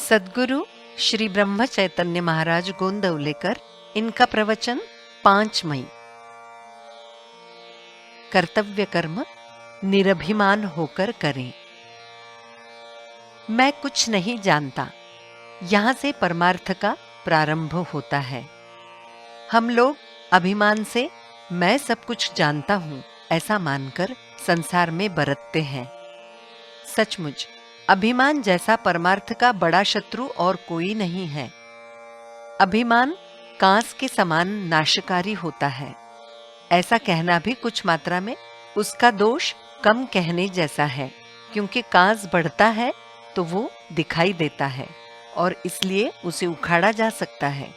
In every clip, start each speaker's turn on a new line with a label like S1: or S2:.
S1: सद्गुरु श्री ब्रह्म चैतन्य महाराज गोंदवलेकर, इनका प्रवचन 5 मई। कर्तव्य कर्म निरभिमान होकर करें। मैं कुछ नहीं जानता, यहां से परमार्थ का प्रारंभ होता है। हम लोग अभिमान से मैं सब कुछ जानता हूं ऐसा मानकर संसार में बरतते हैं। सचमुच अभिमान जैसा परमार्थ का बड़ा शत्रु और कोई नहीं है। अभिमान कांस के समान नाशकारी होता है। ऐसा कहना भी कुछ मात्रा में उसका दोष कम कहने जैसा है, क्योंकि कांस बढ़ता है तो वो दिखाई देता है और इसलिए उसे उखाड़ा जा सकता है।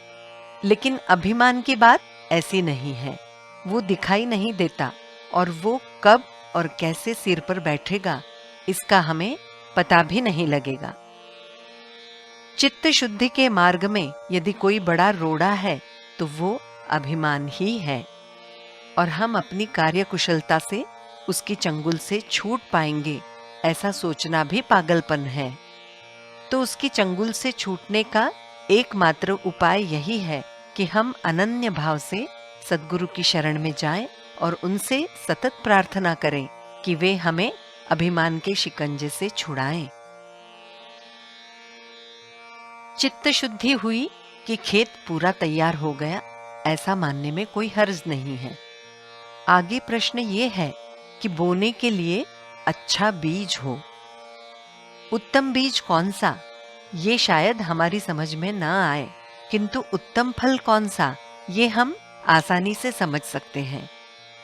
S1: लेकिन अभिमान की बात ऐसी नहीं है। वो दिखाई नहीं देता और वो कब और कैसे सिर पर बैठेगा इसका हमें पता भी नहीं लगेगा। चित्त शुद्धि के मार्ग में यदि कोई बड़ा रोड़ा है तो वो अभिमान ही है, और हम अपनी कार्यकुशलता से उसकी चंगुल से छूट पाएंगे ऐसा सोचना भी पागलपन है। तो उसकी चंगुल से छूटने का एकमात्र उपाय यही है कि हम अनन्य भाव से सद्गुरु की शरण में जाएं और उनसे सतत प्रार्थना करें कि वे हमें अभिमान के शिकंजे से छुड़ाएं। चित्त शुद्धि हुई कि खेत पूरा तैयार हो गया, ऐसा मानने में कोई हर्ज नहीं है। आगे प्रश्न ये है कि बोने के लिए अच्छा बीज हो। उत्तम बीज कौन सा, ये शायद हमारी समझ में न आए, किंतु उत्तम फल कौन सा ये हम आसानी से समझ सकते हैं।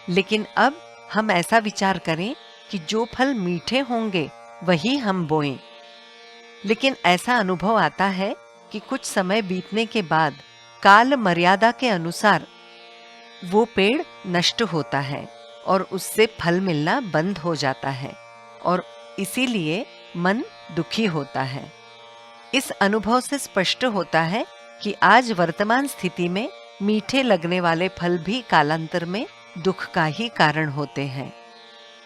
S1: लेकिन अब हम ऐसा विचार करें कि जो फल मीठे होंगे वही हम बोएं। लेकिन ऐसा अनुभव आता है कि कुछ समय बीतने के बाद काल मर्यादा के अनुसार वो पेड़ नष्ट होता है और उससे फल मिलना बंद हो जाता है, और इसीलिए मन दुखी होता है। इस अनुभव से स्पष्ट होता है कि आज वर्तमान स्थिति में मीठे लगने वाले फल भी कालांतर में दुख का ही कारण होते हैं।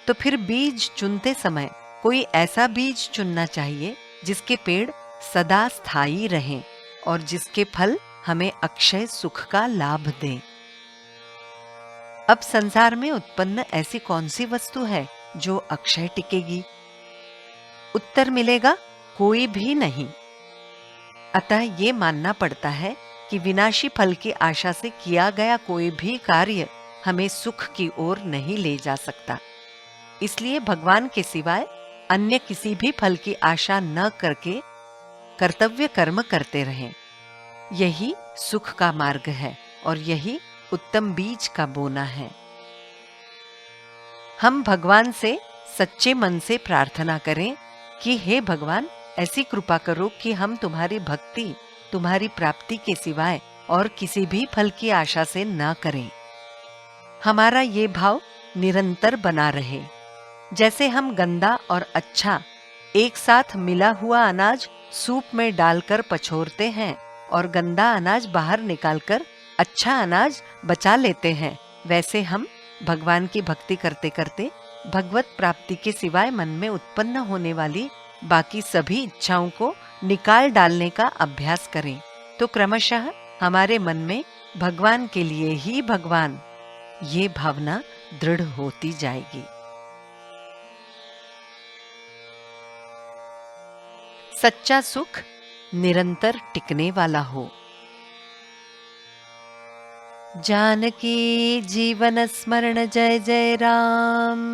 S1: तो फिर बीज चुनते समय कोई ऐसा बीज चुनना चाहिए जिसके पेड़ सदा स्थायी रहें और जिसके फल हमें अक्षय सुख का लाभ दें। अब संसार में उत्पन्न ऐसी कौन सी वस्तु है जो अक्षय टिकेगी? उत्तर मिलेगा, कोई भी नहीं। अतः ये मानना पड़ता है कि विनाशी फल की आशा से किया गया कोई भी कार्य हमें सुख की ओर नहीं ले जा सकता। इसलिए भगवान के सिवाय अन्य किसी भी फल की आशा न करके कर्तव्य कर्म करते रहें। यही सुख का मार्ग है और यही उत्तम बीज का बोना है। हम भगवान से सच्चे मन से प्रार्थना करें कि हे भगवान, ऐसी कृपा करो कि हम तुम्हारी भक्ति, तुम्हारी प्राप्ति के सिवाय और किसी भी फल की आशा से न करें। हमारा ये भाव निरंतर बना रहे। जैसे हम गंदा और अच्छा एक साथ मिला हुआ अनाज सूप में डालकर पछोरते हैं और गंदा अनाज बाहर निकालकर अच्छा अनाज बचा लेते हैं, वैसे हम भगवान की भक्ति करते करते भगवत प्राप्ति के सिवाय मन में उत्पन्न होने वाली बाकी सभी इच्छाओं को निकाल डालने का अभ्यास करें, तो क्रमशः हमारे मन में भगवान के लिए ही भगवान, ये भावना दृढ़ होती जाएगी। सच्चा सुख निरंतर टिकने वाला हो। जानकी जीवन स्मरण जय जय राम।